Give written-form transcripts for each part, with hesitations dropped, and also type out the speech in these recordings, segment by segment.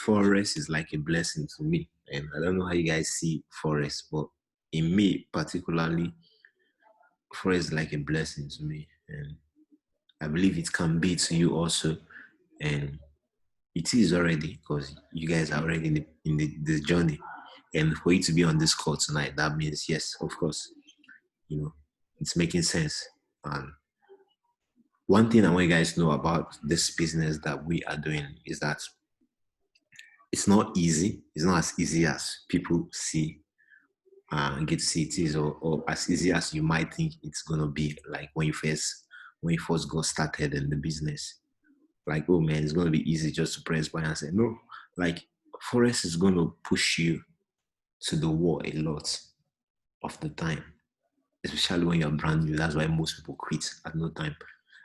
Forest is like a blessing to me. And I don't know how you guys see forest, but in me particularly, forest is like a blessing to me. And I believe it can be to you also. And it is already because you guys are already in the journey. And for you to be on this call tonight, that means yes, of course, you know, it's making sense. And one thing I want you guys to know about this business that we are doing is that it's not easy. It's not as easy as people see get to see it is, or as easy as you might think it's gonna be. Like when you first got started in the business, like oh man, it's gonna be easy just to press buy and say no. Like Forex is gonna push you to the wall a lot of the time, especially when you're brand new. That's why most people quit at no time.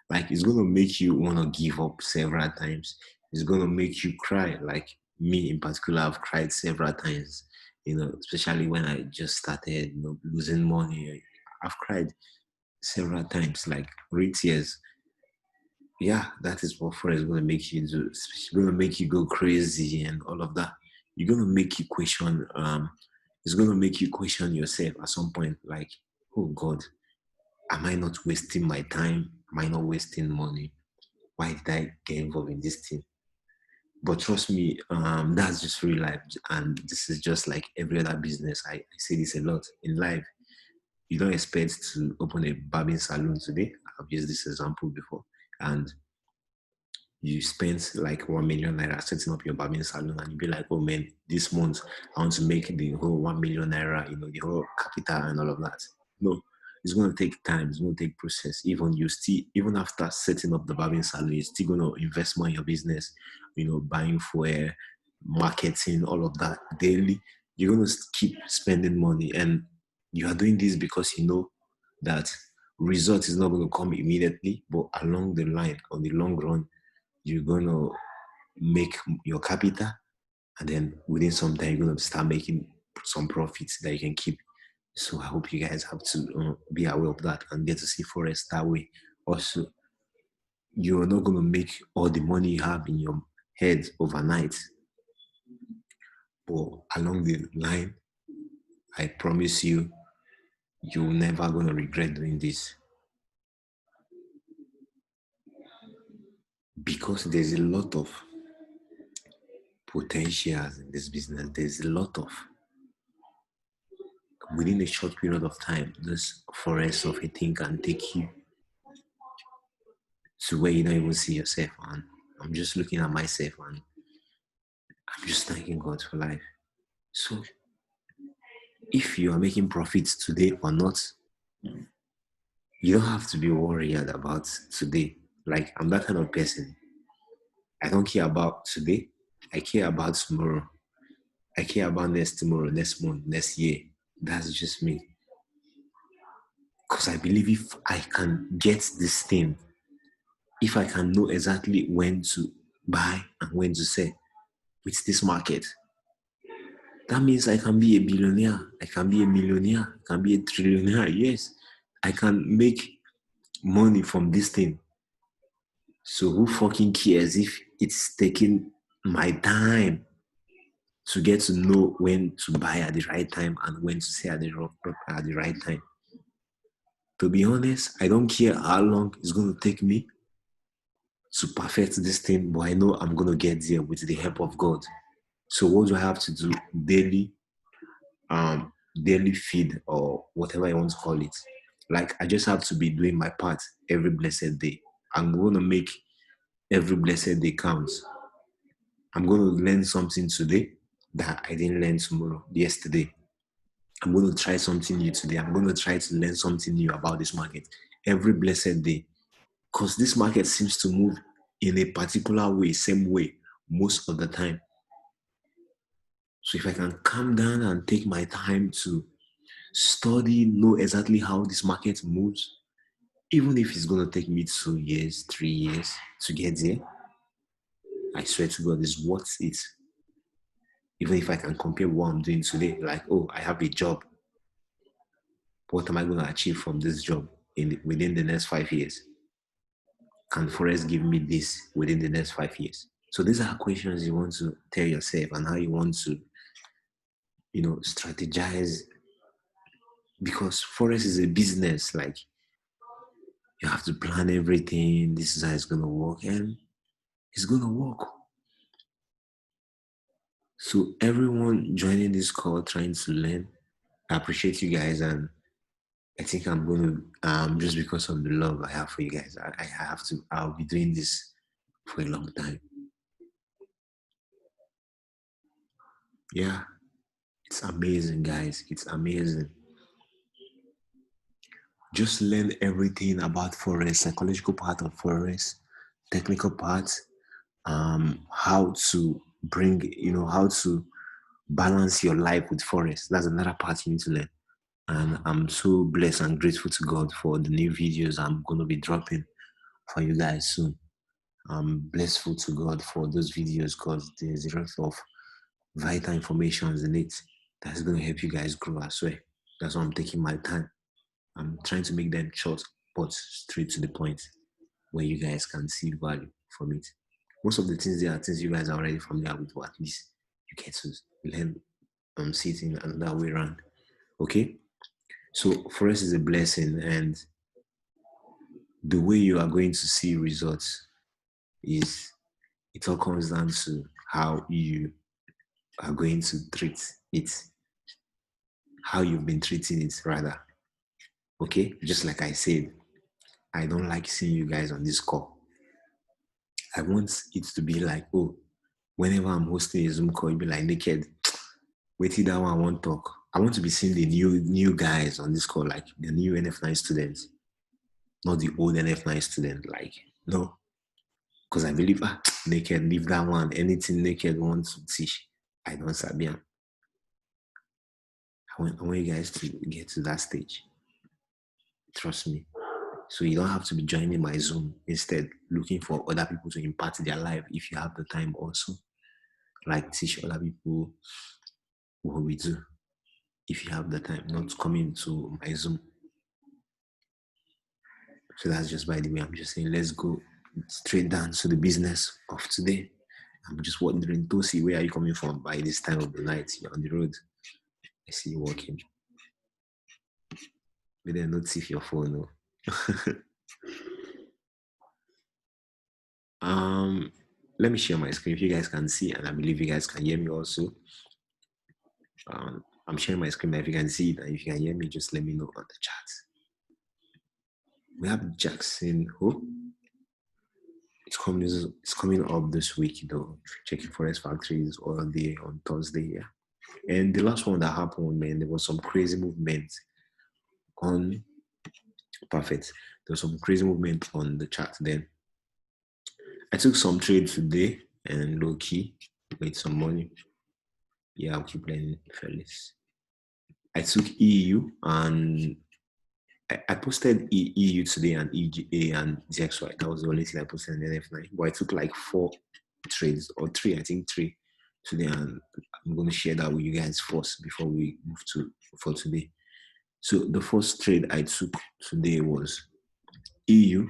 Like it's gonna make you wanna give up several times. It's gonna make you cry. Like me in particular, I've cried several times. Especially when I just started, losing money. I've cried several times, like real tears. Yeah, that is what Forex is gonna make you do. It's gonna make you go crazy and all of that. You're gonna make you question. It's gonna make you question yourself at some point. Like, oh God, am I not wasting my time? Am I not wasting money? Why did I get involved in this thing? But trust me, that's just real life. And this is just like every other business. I say this a lot in life. You don't expect to open a barbing salon today. I've used this example before. And you spend like 1 million naira setting up your barbing salon, and you be like, oh man, this month I want to make the whole 1 million naira, the whole capital and all of that. No, it's going to take time. It's going to take process. Even after setting up the barbing salon, you're still going to invest more in your business, buying fuel, marketing, all of that daily. You're going to keep spending money, and you are doing this because you know that result is not going to come immediately, but along the line, on the long run, you're going to make your capital, and then within some time you're going to start making some profits that you can keep. So I hope you guys have to be aware of that and get to see Forex that way. Also, you're not going to make all the money you have in your head overnight, but along the line, I promise you, you're never going to regret doing this, because there's a lot of potentials in this business. There's a lot of, within a short period of time, this forest of a thing can take you to where you don't even see yourself. And I'm just looking at myself and I'm just thanking God for life. So if you are making profits today or not, you don't have to be worried about today. Like I'm that kind of person. I don't care about today. I care about tomorrow. I care about next tomorrow, next month, next year. That's just me. Because I believe if I can get this thing, if I can know exactly when to buy and when to sell with this market, that means I can be a billionaire, I can be a millionaire, I can be a trillionaire. Yes, I can make money from this thing. So who fucking cares if it's taking my time to get to know when to buy at the right time and when to sell at the right time? To be honest, I don't care how long it's going to take me to perfect this thing, but I know I'm going to get there with the help of God. So what do I have to do daily? Daily feed or whatever I want to call it. Like I just have to be doing my part every blessed day. I'm going to make every blessed day count. I'm going to learn something today that I didn't learn yesterday. I'm going to try something new today. I'm going to try to learn something new about this market every blessed day. Because this market seems to move in a particular way, same way, most of the time. So if I can calm down and take my time to study, know exactly how this market moves, even if it's going to take me 2 years, 3 years to get there, I swear to God, it's worth it. Even if I can compare what I'm doing today, like, oh, I have a job. What am I going to achieve from this job within the next 5 years? Can Forest give me this within the next 5 years? So these are questions you want to tell yourself and how you want to, strategize, because Forex is a business. Like, you have to plan everything. This is how it's gonna work, and it's gonna work. So everyone joining this call trying to learn, I appreciate you guys, and I think I'm gonna just because of the love I have for you guys, I'll be doing this for a long time. Yeah, it's amazing, guys. It's amazing. Just learn everything about Forex, psychological part of Forex, technical part, how to bring, how to balance your life with Forex. That's another part you need to learn. And I'm so blessed and grateful to God for the new videos I'm going to be dropping for you guys soon. I'm blessed to God for those videos because there's a lot of vital information in it that's going to help you guys grow as well. That's why I'm taking my time. I'm trying to make them short but straight to the point where you guys can see value from it. Most of the things there are things you guys are already familiar with, but at least you get to learn see it in another way around. Okay? So for us is a blessing, and the way you are going to see results is it all comes down to how you are going to treat it, how you've been treating it rather. Okay? Just like I said, I don't like seeing you guys on this call. I want it to be like, oh, whenever I'm hosting a Zoom call, you'll be like, naked, wait till that one I want to talk. I want to be seeing the new guys on this call, like the new NF9 students, not the old NF9 student. Like, no, because I believe naked, leave that one. Anything naked wants to teach, I don't sabi. I want you guys to get to that stage. Trust me. So you don't have to be joining my Zoom. Instead, looking for other people to impact their life if you have the time also. Like teach other people what we do if you have the time, not coming to my Zoom. So that's just by the way. I'm just saying, let's go straight down to the business of today. I'm just wondering, Tosi, where are you coming from by this time of the night? You're on the road. I see you walking. But then not see your phone. No. Let me share my screen if you guys can see, and I believe you guys can hear me also. I'm sharing my screen, if you can see it and if you can hear me, just let me know on the chat. We have Jackson Hope. It's coming up this week though. Checking Forex Factories all day on Thursday. Yeah. And the last one that happened, man, there was some crazy movement on Perfect. There was some crazy movement on the chat then. I took some trades today and low key made some money. Yeah, I'll keep learning, fellas. I took EU and I posted EU today and EGA and ZXY. That was the only thing I posted in NF9. But I took like 4 trades or 3, I think 3 today, and I'm going to share that with you guys first before we move to for today. So the first trade I took today was EU.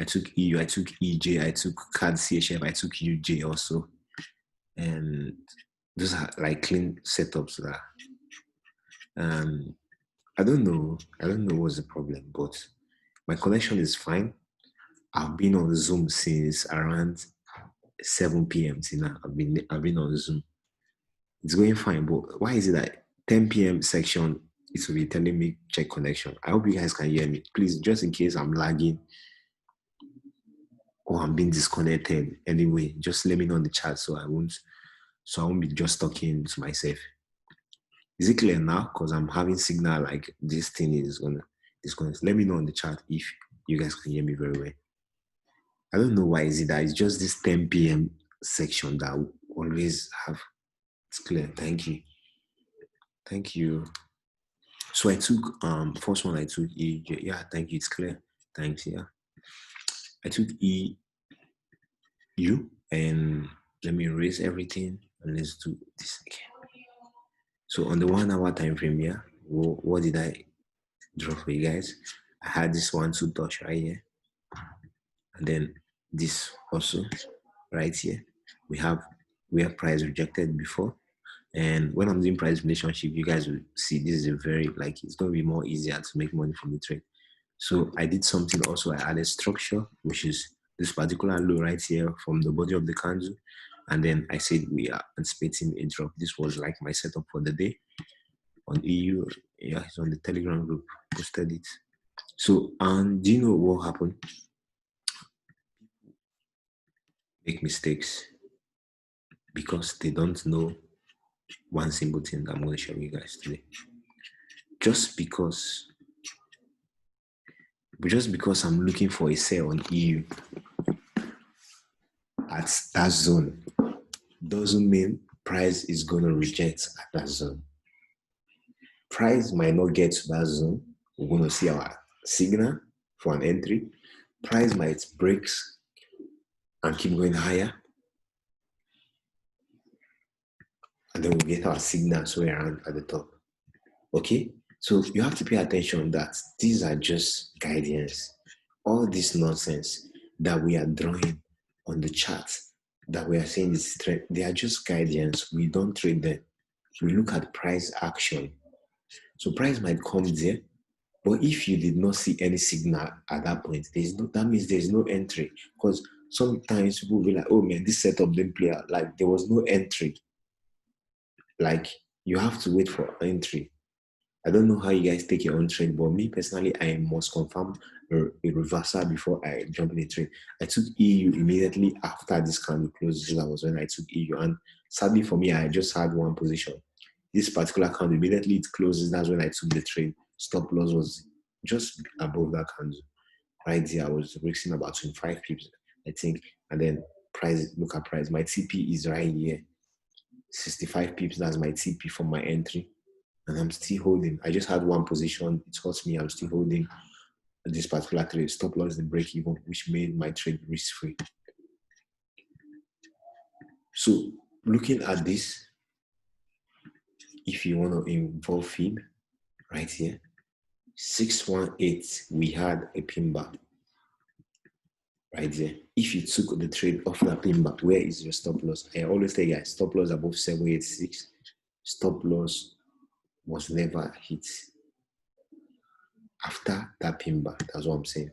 I took EU, I took EJ, I took CAD CHF, I took UJ also. And those are like clean setups that I don't know what's the problem, but my connection is fine. I've been on Zoom since around 7 p.m. till now. I've been on Zoom. It's going fine, but why is it that 10 p.m. section it will be telling me check connection? I hope you guys can hear me. Please, just in case I'm lagging or I'm being disconnected anyway, just let me know in the chat so I won't be just talking to myself. Is it clear now? Because I'm having signal like this thing is gonna disconnect. Let me know in the chat if you guys can hear me very well. I don't know why is it that it's just this 10 p.m. section that we always have. It's clear. Thank you. Thank you. So I took first one I took E. Yeah, thank you. It's clear. Thanks. Yeah. I took EU and let me erase everything and let's do this again. So on the 1 hour time frame, yeah, what did I draw for you guys? I had this 1-2 touch right here, and then this also. right here. We have where price rejected before. And when I'm doing price relationship, you guys will see this is a very, like, it's going to be more easier to make money from the trade. So I did something also. I added structure, which is this particular low right here from the body of the candle. And then I said we are anticipating a drop. This was like my setup for the day on EU. Yeah, it's on the Telegram group. Posted it. So, and do you know what happened? Make mistakes because they don't know one simple thing that I'm going to show you guys today. Just because I'm looking for a sale on EU at that zone doesn't mean price is going to reject at that zone. Price might not get to that zone. We're going to see our signal for an entry. Price might break and keep going higher. And then we'll get our signal somewhere around at the top. Okay? So you have to pay attention that these are just guidance. All this nonsense that we are drawing on the chart, that we are saying is trend, they are just guidance. We don't trade them. We look at price action. So price might come there, but if you did not see any signal at that point, that means there's no entry. Because sometimes people will be like, oh man, this setup didn't play out. Like there was no entry. Like you have to wait for entry. I don't know how you guys take your own trade, but me personally, I must confirm a reversal before I jump in a trade. I took EU immediately after this candle closed. That was when I took EU. And sadly for me, I just had one position. This particular candle, immediately it closes, that's when I took the trade. Stop loss was just above that candle. Right there, I was risking about 25 pips, I think. And then price, look at price. My TP is right here. 65 pips, that's my TP for my entry. And I'm still holding. I just had one position. It hurts me. I'm still holding this particular trade. Stop loss the break even, which made my trade risk free. So looking at this, if you want to involve FIB, right here, 618, we had a pin bar right there. If you took the trade off that pin bar, where is your stop loss? I always say, guys, stop loss above 786. Stop loss was never hit after that pin bar. That's what I'm saying.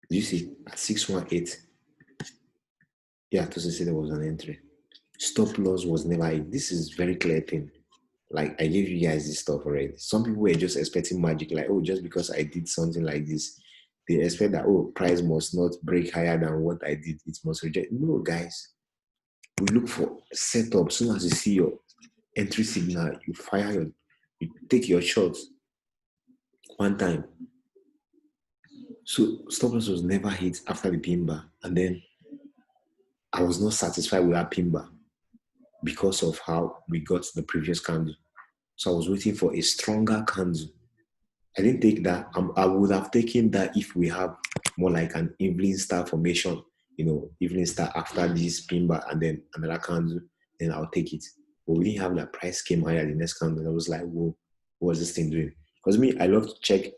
You see, at 618, yeah, to say there was an entry. Stop loss was never hit. This is very clear thing. Like I gave you guys this stuff already. Some people were just expecting magic, like, oh, just because I did something like this, they expect that, oh, price must not break higher than what I did. It must reject. No, guys. We look for setup. As soon as you see your entry signal, you take your shots one time. So stop loss was never hit after the pin bar. And then I was not satisfied with that pin bar because of how we got the previous candle. So I was waiting for a stronger candle. I didn't take that. I would have taken that if we have more like an evening star formation, evening star after this pin bar and then another candle, then I'll take it. But we didn't have that. Price came higher the next candle. I was like, whoa, what was this thing doing? Because me, I love to check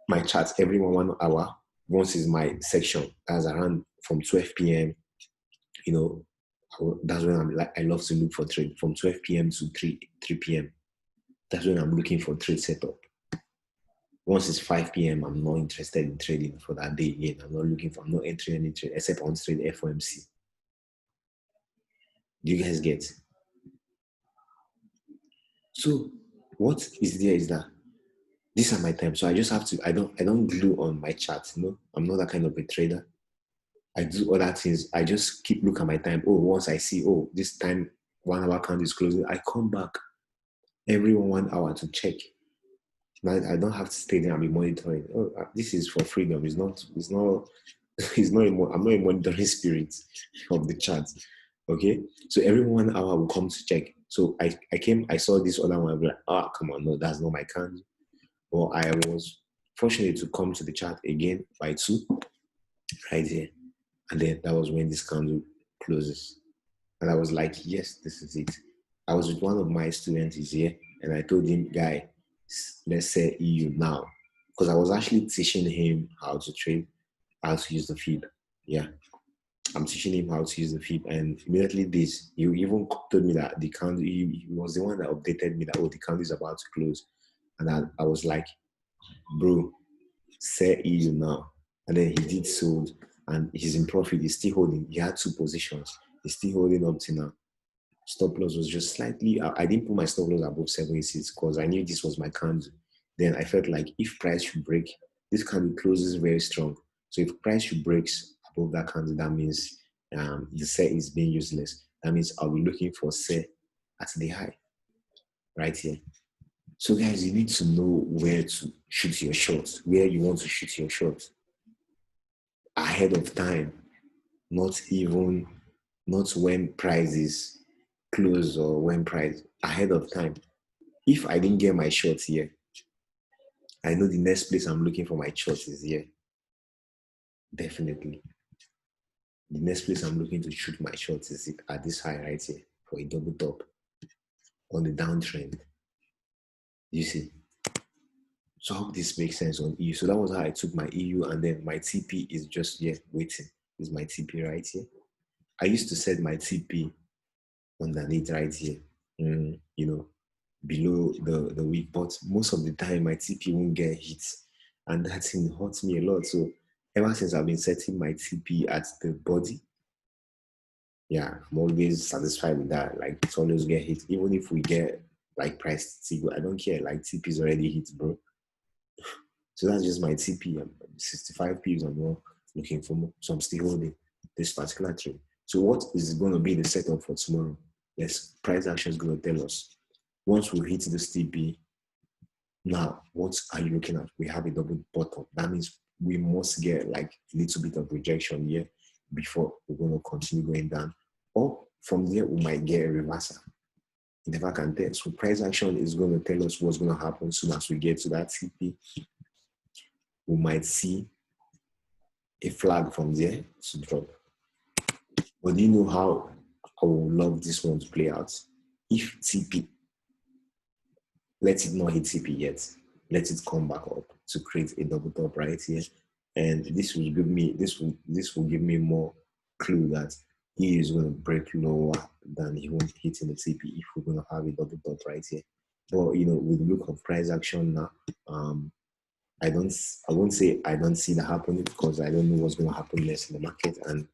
my charts every 1 hour. Once is my section. That's around from 12 p.m. That's when I love to look for trade from 12 p.m. to 3 p.m. That's when I'm looking for trade setup. Once it's 5 p.m., I'm not interested in trading for that day again. I'm not entering any trade except on trade FOMC. Do you guys get? So what is there is that these are my time. So I just have to, I don't glue on my chart. I'm not that kind of a trader. I do other things. I just keep look at my time. Oh, once I see, this time 1 hour count is closing, I come back every 1 hour to check. Now I don't have to stay there and be monitoring. Oh, this is for freedom. I'm not a monitoring spirit of the chart. Okay. So every 1 hour will come to check. So I saw this other one. I'm like, come on, no, that's not my candle. Or I was fortunate to come to the chart again by 2, right there. And then that was when this candle closes. And I was like, yes, this is it. I was with one of my students here, and I told him, guy, let's say EU now. Because I was actually teaching him how to trade, how to use the feed. Yeah, I'm teaching him how to use the FIP, and immediately this, you even told me that the candle, he was the one that updated me that, oh, the candle is about to close. And I was like, bro, sell EU now. And then he did sold, and he's in profit. He's still holding. He had 2 positions. He's still holding up to now. Stop loss was just slightly, I didn't put my stop loss above 76 because I knew this was my candle. Then I felt like if price should break, this candle closes very strong. So if price should break above that candle, that means the sell is being useless. That means I'll be looking for sell at the high right here. So guys, you need to know where to shoot your shots, where you want to shoot your shots ahead of time, not when price is close or when price ahead of time. If I didn't get my shots here, I know the next place I'm looking for my shots is here. Definitely. The next place I'm looking to shoot my shots is at this high right here for a double top on the downtrend. You see? So I hope this makes sense on EU. So that was how I took my EU, and then my TP is just here waiting. This is my TP right here. I used to set my TP underneath right here, you know, below the week, but most of the time my TP won't get hit, and that thing hurts me a lot. So ever since I've been setting my TP at the body, yeah, I'm always satisfied with that. Like it's always get hit, even if we get like price TP, I don't care. Like TP is already hit, bro. So that's just my TP. I'm 65 P's. I'm not looking for more, so I'm still holding this particular trade. So what is going to be the setup for tomorrow? Yes, price action is going to tell us. Once we hit this TP, now what are you looking at? We have a double bottom. That means we must get like a little bit of rejection here before we're going to continue going down. Or from there, we might get a reversal. You never can tell. So price action is going to tell us what's going to happen soon as we get to that TP. We might see a flag from there to drop. But do you know how I would love this one to play out? If TP, let it not hit TP yet. Let it come back up to create a double top right here. And this will give me more clue that he is going to break lower than he won't hit in the TP if we're going to have a double top right here. But you know, with the look of price action now, I won't say I don't see that happening because I don't know what's going to happen next in the market. And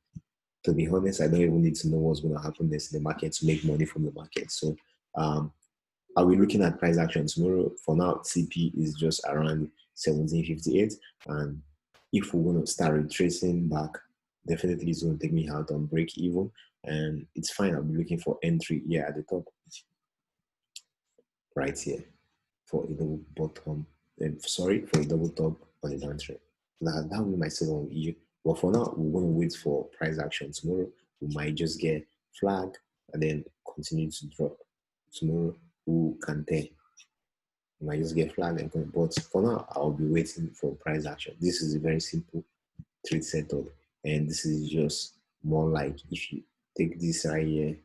to be honest, I don't even need to know what's going to happen next in the market to make money from the market. So are we looking at price action tomorrow? For now, TP is just around 1758. And if we're going to start retracing back, definitely it's going to take me out on break even. And it's fine. I'll be looking for entry here at the top. Right here. For a double bottom. For a double top on the downtrend. That will be my second EU. But for now, we're going to wait for price action tomorrow. We might just get flag and then continue to drop. Tomorrow, who can tell? You might just get flag and come. But for now, I'll be waiting for price action. This is a very simple trade setup. And this is just more like if you take this right here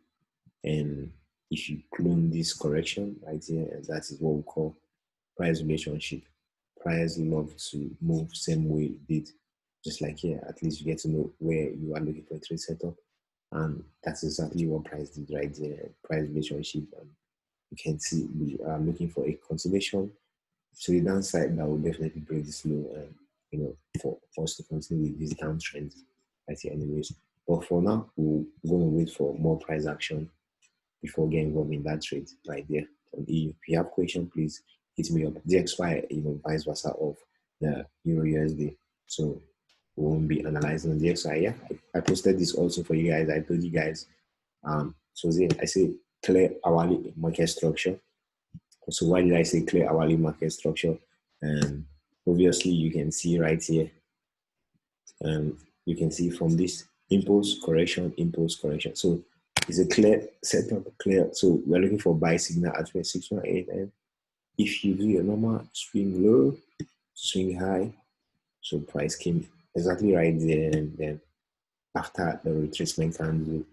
and if you clone this correction right here, and that is what we call price relationship. Price love to move same way it did. Just like here, at least you get to know where you are looking for a trade setup. And that's exactly what price did right there. Price relationship. And you can see we are looking for a continuation to the downside that will definitely break this low and you know for us to continue with this downtrend right here anyways. But for now, we're going to wait for more price action before getting involved in that trade right there. And if you have questions, please hit me up. DXY, you know, vice versa of the Euro USD. So we won't be analyzing the DXY. Yeah, I posted this also for you guys. I told you guys. So then I say clear hourly market structure. So why did I say clear hourly market structure? And obviously you can see right here. And you can see from this impulse correction. So it's a clear setup, clear. So we're looking for buy signal at 618. And if you do your normal swing low, swing high, so price came exactly right there. And then after the retracement candle,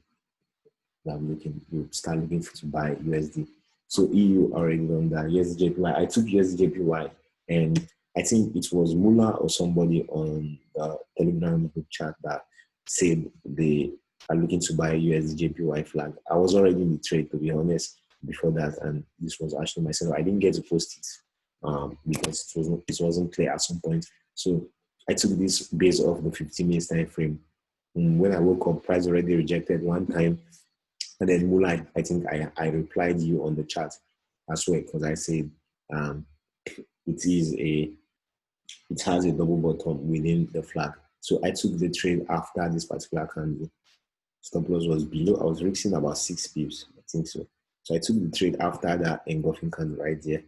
you start looking to buy USD. So EU already on that USDJPY. I took USDJPY and I think it was Mula or somebody on the Telegram group chat that said they are looking to buy USDJPY flag. I was already in the trade, to be honest, before that, and this was actually myself. I didn't get to post it because it wasn't clear at some point. So I took this based off the 15 minutes time frame. When I woke up, price already rejected one time, and then Mulai, I think I replied you on the chat as well because I said um, it has a double bottom within the flag. So I took the trade after this particular candle. Stop loss was below. I was risking about 6 pips, I think so. So I took the trade after that engulfing candle right there.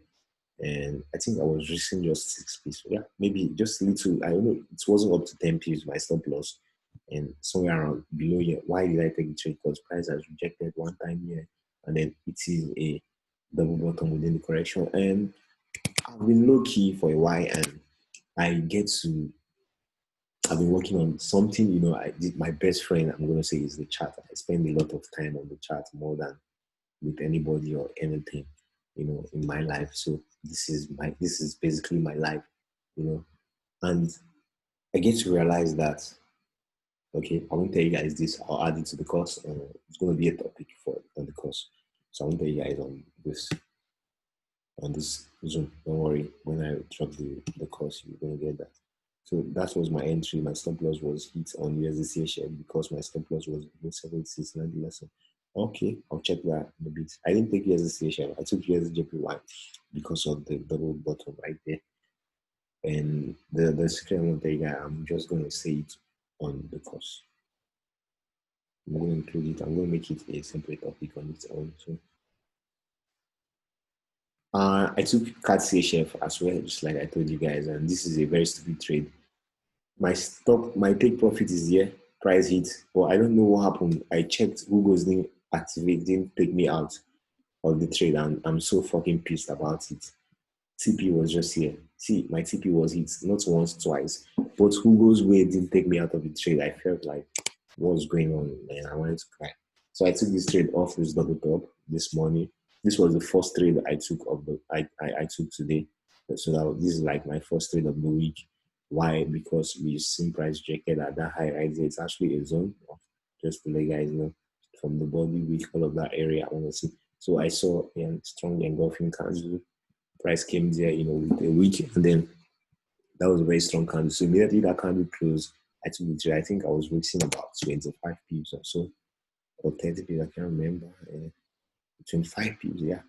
And I think I was risking just 6 pips. So yeah, maybe just a little. I don't know. It wasn't up to 10 pips, my stop loss. And somewhere around below here. Why did I take the trade? Because price has rejected one time here. And then it is a double bottom within the correction. And I've been low key for a while, and I get to. I've been working on something. I did my best friend. I'm gonna say is the chat. I spend a lot of time on the chat more than with anybody or anything. In my life. So this is basically my life. And I get to realize that. Okay, I won't tell you guys this. I'll add it to the course. It's gonna be a topic for on the course. So I won't tell you guys on this Zoom. Don't worry. When I drop the course, you're gonna get that. So that was my entry. My stop loss was hit on USDC share because my stop loss was 176.90 lesson. Okay, I'll check that in a bit. I didn't take USDC share. I took USDJPY because of the double bottom right there. And the secret I want to tell you guys, I'm just gonna say it on the course. I'm going to include it. I'm going to make it a separate topic on its own. So I took CAT CHF as well, just like I told you guys, and this is a very stupid trade. My take profit is here, price hit, but I don't know what happened. I checked Google's didn't activate, didn't take me out of the trade, and I'm so fucking pissed about it. TP was just here. See, my TP was hit not once, twice, but Google's way didn't take me out of the trade. I felt like what's going on, man. I wanted to cry. So I took this trade off this double top this morning. This was the first trade I took of the I took today. So this is like my first trade of the week. Why? Because we seen price rejected at that high right there. It's actually a zone, just to let you guys know, from the body week, all of that area I want to see. So I saw a strong engulfing candle. Price came there, with a week, and then that was a very strong candle. So immediately that candle closed, I took the trade. I think I was risking about 25 pips or so, or 30 pips. I can't remember. 25 pips, yeah.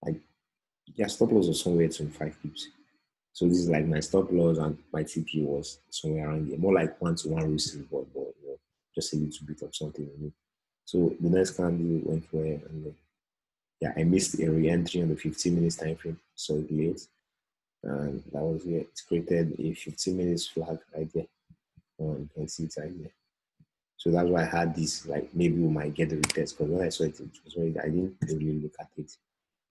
I stop loss was somewhere 25 pips. So this is like my stop loss and my TP was somewhere around there, more like 1-to-1 risk reward, but just a little bit of something. So the next candle went where, and yeah, I missed a re-entry on the 15 minutes time frame, so late, and that was where it created a 15 minutes flag right there. You can see it right there. So that's why I had this, like maybe we might get the retest, because when I saw it, it was already, I didn't really look at it.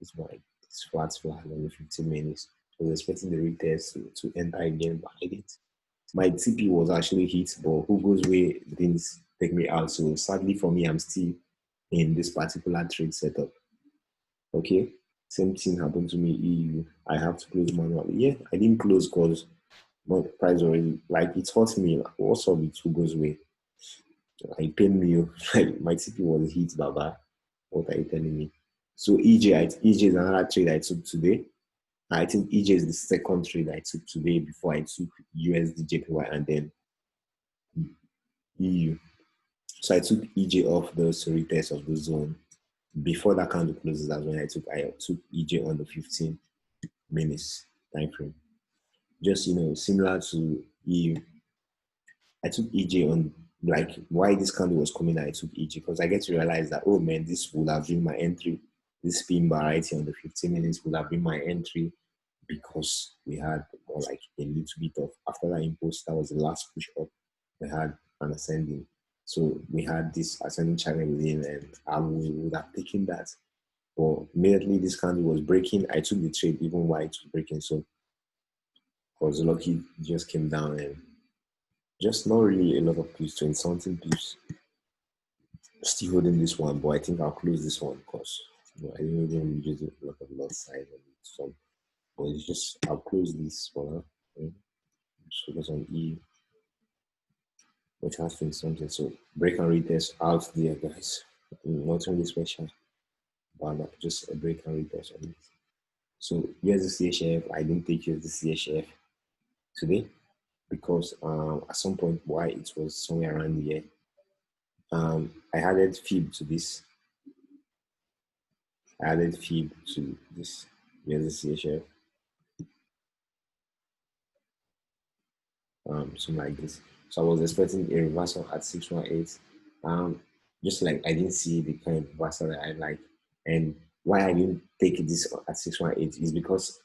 It's like this flat flag on the 15 minutes. I was expecting the retest to enter again, but I didn't. My TP was actually hit, but Hugo's way didn't take me out. So sadly for me, I'm still in this particular trade setup. Okay. Same thing happened to me. EU. I have to close manually. Yeah, I didn't close because my price already, like, it hurt me. What's up with Hugo's way? It pained me. Like, my TP was hit, Baba. What are you telling me? So EJ is another trade I took today. I think EJ is the second trade I took today before I took USD and then EU. So I took EJ off the retest of the zone. Before that candle closes, that's when I took EJ on the 15 minutes time frame. Just similar to EU. I took EJ on, like, why this candle was coming. I took EJ because I get to realize that, oh man, this would have been my entry. This spin bar right here on the 15 minutes would have been my entry because we had more like a little bit of, after that impulse, that was the last push up. We had an ascending. So we had this ascending channel within, and I would have taken that. But immediately this candle was breaking, I took the trade even while it was breaking. So I was lucky, it just came down, and just not really a lot of pips, 20 something pips. Still holding this one, but I think I'll close this one because I didn't even use a lot of lot size on it. So, but it's just, I'll close this for now. Just focus on E. which has 20 something. So break and read test out there, guys. Nothing really special, but just a break and read test on it. So here's the CHF. I didn't take you the CHF today because at some point why it was somewhere around here. I added fib to this. I added fib to this. Here's the CHF. Something like this. So I was expecting a reversal at 618. Um, just like I didn't see the kind of reversal that I like. And why I didn't take this at 618 is because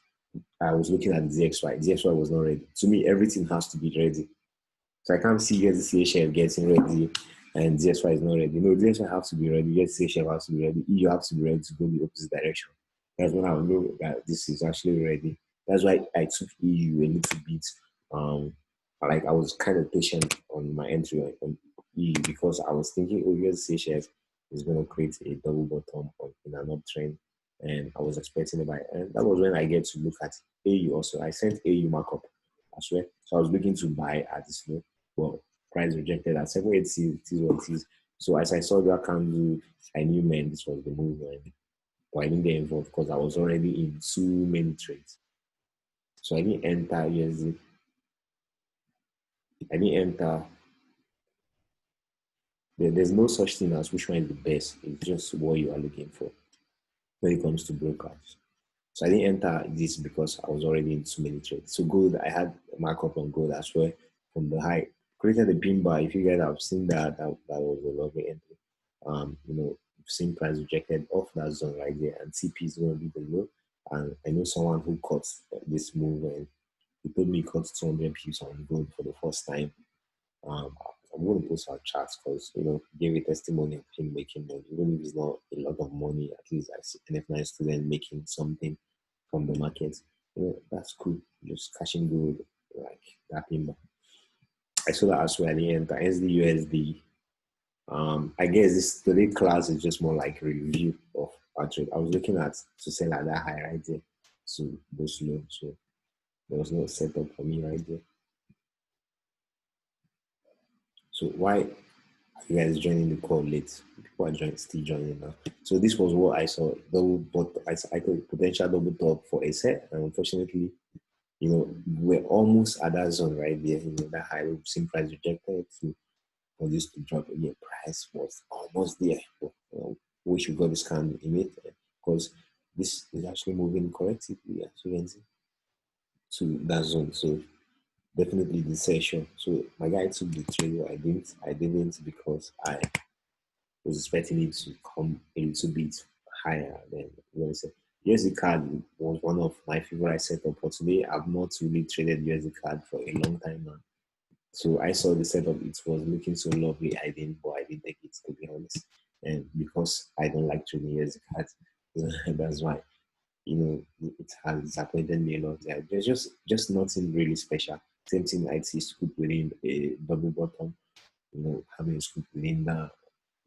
I was looking at DXY. DXY was not ready. To me, everything has to be ready. So I can't see the CHF getting ready and DXY is not ready. No, DXY has to be ready. Yes, CHF has to be ready. EU has to be ready to go in the opposite direction. That's when I know that this is actually ready. That's why I took EU a little bit. Um, like I was kind of patient on my entry on EU because I was thinking, oh, yes, CHF is going to create a double bottom in an uptrend, and I was expecting it by. And that was when I get to look at AU also. I sent AU markup as well, so I was looking to buy at this low. Well, price rejected at 780. It is what it is. So as I saw that candle, I knew, man, this was the move. But I didn't get involved because I was already in too many trades. So I didn't enter USD. I didn't enter. There's no such thing as which one is the best. It's just what you are looking for when it comes to brokers. So I didn't enter this because I was already in too many trades. So gold, I had a markup on gold as well from the high. Created a pin bar. If you guys have seen that was a lovely entry. Same price rejected off that zone right there, and TP is going to be the low. And I know someone who caught this move, and he told me he caught 200 pips on gold for the first time. I'm going to post our charts because give a testimony of him making money, even if it's not a lot of money. At least I see an F9 student making something from the market. That's cool. Just cashing good like that pin bar. I saw that as well at the end. The SDUSD. I guess this today class is just more like a review of our trade. I was looking at to sell at that high right there to go slow. So there was no setup for me right there. So why are you guys joining the call late? People are still joining now. So this was what I saw. Double, but I thought potential double top for a set, and unfortunately, we're almost at that zone right there. That high same price rejected to for this to drop. Yeah, price was almost there. But, wish we got this candle in it because this is actually moving correctly. Yeah, so you can see to that zone. So definitely the session. So my guy took the trade. I didn't because I was expecting it to come a little bit higher than what I said. USD card was one of my favorite setup for today. I've not really traded USD card for a long time now. So I saw the setup, it was looking so lovely. I didn't take it to be honest. And because I don't like trading USD cards, that's why, it has disappointed me a lot. Yeah, there's just nothing really special. Same thing I see scoop within a double bottom, having a scoop within that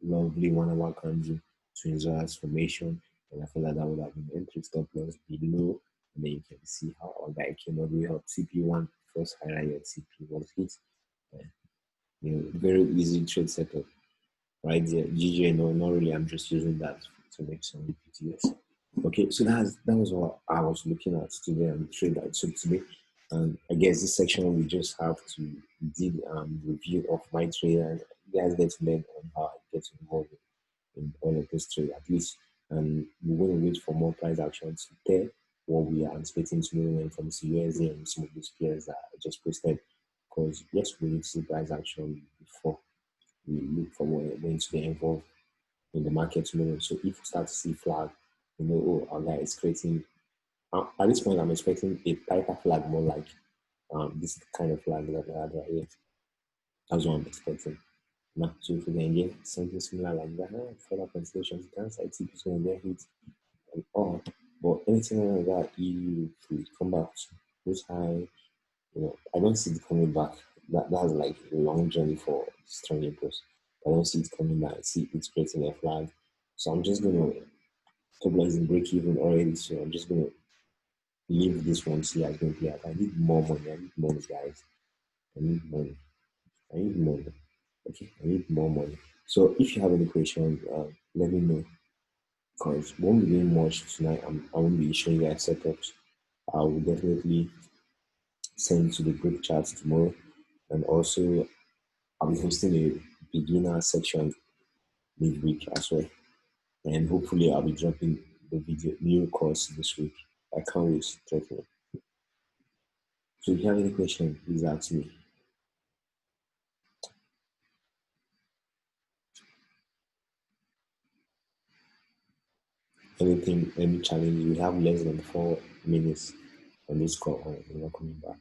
lovely 1 hour candle to Inzora's formation. And I feel like that would have been entry stop loss below. And then you can see how our guy came all the way up. CP1 first highlight CP was hit. Uh, very easy trade setup right there. GJ, no, not really. I'm just using that to make some videos. Okay, so that was what I was looking at today and the trade I took today. And I guess this section we just have to did review of my trade and you guys get to learn on how I get involved in all of this trade at least. And we're going to wait for more price action to tell what we are anticipating to know when it comes to USD and some of these players that I just posted. Because yes, we need to see price action before we look for what we're going to get involved in the market tomorrow. So if we start to see flag, our guy is creating. At this point, I'm expecting a tighter flag, more like this kind of flag that I had right here. That's what I'm expecting. Now, so if we can get something similar like that, further considerations, downside tip is going to get hit and all. But anything like that, you could come back to those high. I don't see it coming back. That's like a long journey for strong impulse. I don't see it coming back. I see it creating a flag. So I'm just gonna stabilize in break even already. So I'm just gonna leave this one, see how it's gonna play out. I need more money. I need money, guys. I need money. I need money. Okay, I need more money. So if you have any questions, let me know. Because we won't be doing much tonight. I won't be showing you guys setups. I will definitely send to the group chat tomorrow. And also, I'll be hosting a beginner section midweek as well. And hopefully, I'll be dropping the video new course this week. I can't wait, trust me. So if you have any questions, please ask me. Anything, any challenge, we have less than 4 minutes on this call. Oh, we're not coming back.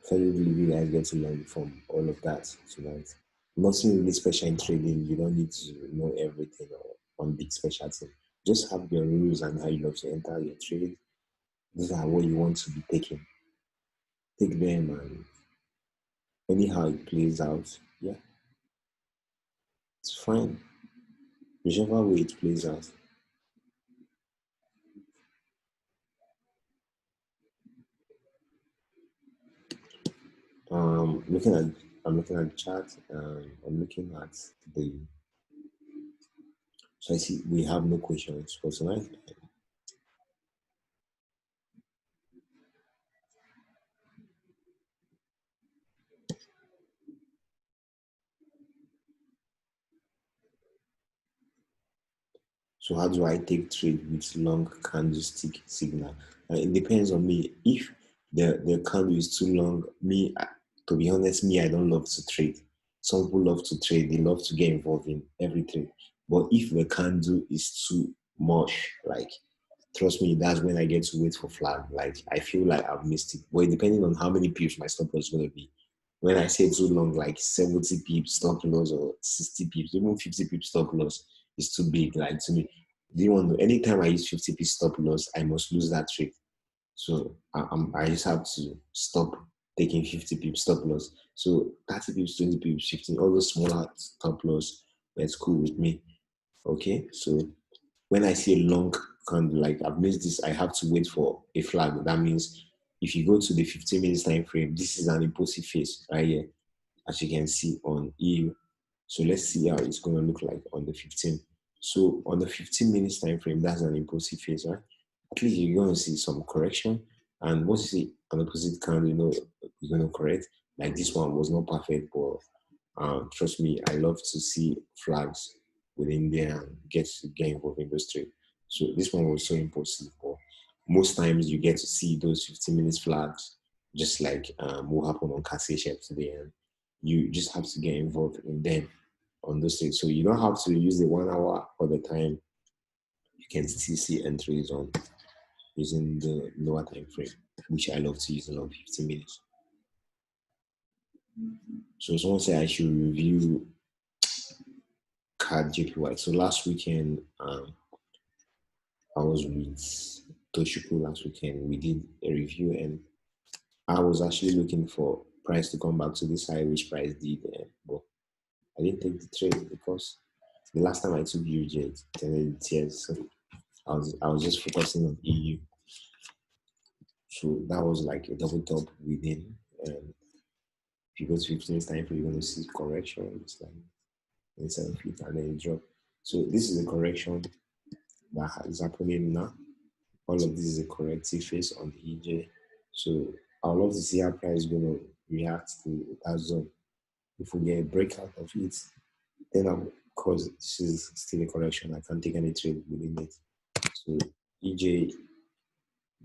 So you guys get to learn from all of that tonight. Nothing really special in trading. You don't need to know everything or one big specialty. Just have your rules and how you love to enter your trade. These are what you want to be taking. Take them and anyhow it plays out. Yeah, it's fine. Whichever way it plays out. Looking at I'm looking at the chat. I'm looking at the so I see we have no questions for tonight. So how do I take trade with long candlestick signal? It depends on me. If the candle is too long, to be honest, me I don't love to trade. Some people love to trade. They love to get involved in every trade. But if the candle is too much, like trust me, that's when I get to wait for flag. Like I feel like I've missed it. But depending on how many pips my stop loss is gonna be. When I say too long, like 70 pips stop loss or 60 pips, even 50 pips stop loss is too big. Like to me, do you want to? Anytime I use 50 pips stop loss, I must lose that trade. So I just have to stop taking 50 pips stop loss. So 30 pips, 20 pips, 15, all those smaller stop loss, that's cool with me. Okay, so when I see a long candle, like I've missed this, I have to wait for a flag. That means if you go to the 15 minutes time frame, this is an impulsive phase right here, as you can see on EU. So let's see how it's going to look like on the 15. So on the 15 minutes time frame, that's an impulsive phase, right? At least you're going to see some correction. And once you see an opposite candle, you're going to correct. Like this one was not perfect, but trust me, I love to see flags within there and get involved in those trade. So this one was so impulsive, but most times you get to see those 15 minutes flags, just like what happened on Cassie Chef today, and you just have to get involved in them on those trades. So you don't have to use the 1 hour all the time. You can still see entries on using the lower time frame, which I love to use around 15 minutes. So someone said I should review CAD JPY. So last weekend, I was with Toshiku last weekend. We did a review, and I was actually looking for price to come back to this high, which price did, but I didn't take the trade because the last time I took UJ, it ended tears. So I was just focusing on EU. So that was like a double top within. And if you go to 15 time frame, you're going to see correction. It's like instead of it, and then it drop. So this is a correction that is happening now. All of this is a corrective phase on the EJ. So I would love to see how price is going to react to that zone. If we get a breakout of it, then of course this is still a correction. I can't take any trade within it. So EJ,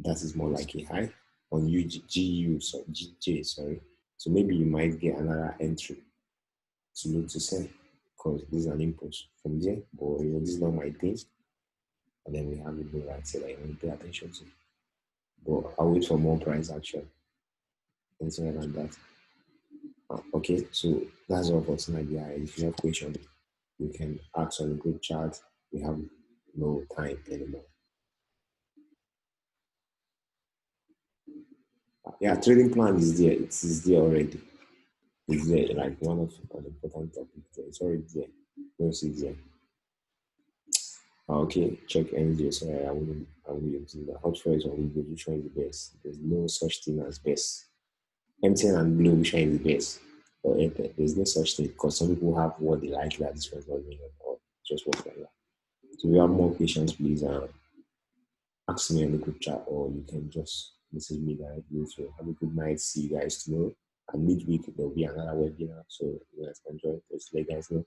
that is more like a high on GU, sorry, GJ, sorry. So maybe you might get another entry to look to sell because this is an impulse from there. But this is not my thing. And then we have it low right side I want to pay attention to. But I'll wait for more price action and something like that. Okay, so that's all for tonight. Yeah, if you have questions, you can ask on the group chat. We have no time anymore. Yeah, trading plan is there. It is there already. It's there, like one of an important topics. It's already there. No, it's there. Okay, check NJ. Sorry, I wouldn't do that. Hot choice or Windows, which one is the best? There's no such thing as best. MTN and Glo, which one is the best? Or Airtel? There's no such thing because some people have what they like that this one's not doing or just what they like. So we have more patience, please. Ask me in the group chat or you can just message me directly. So have a good night. See you guys tomorrow. And midweek there'll be another webinar. So you guys can join. Just let you guys know.